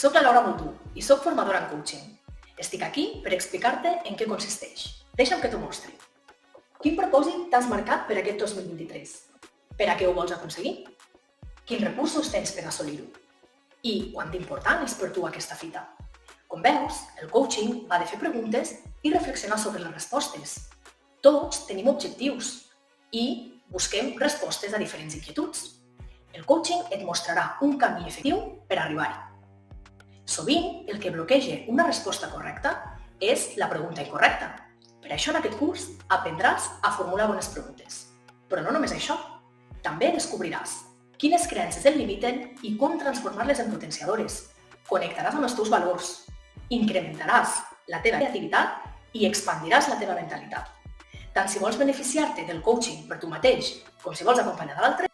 Soc la Laura Montú i soc formadora en coaching. Estic aquí per explicar-te en què consisteix. Deixa'm que t'ho mostri. Quin propòsit t'has marcat per aquest 2023? Per a què ho vols aconseguir? Quins recursos tens per assolir-ho? I quant important és per tu aquesta fita? Com veus, el coaching va de fer preguntes i reflexionar sobre les respostes. Tots tenim objectius i busquem respostes a diferents inquietuds. El coaching et mostrarà un camí efectiu per arribar-hi. Sovint, el que bloqueja una resposta correcta és la pregunta incorrecta. Per això, en aquest curs, aprendràs a formular bones preguntes. Però no només això. També descobriràs quines creences et limiten i com transformar-les en potenciadores. Connectaràs amb els teus valors, incrementaràs la teva creativitat i expandiràs la teva mentalitat. Tant si vols beneficiar-te del coaching per tu mateix com si vols acompanyar d'altres,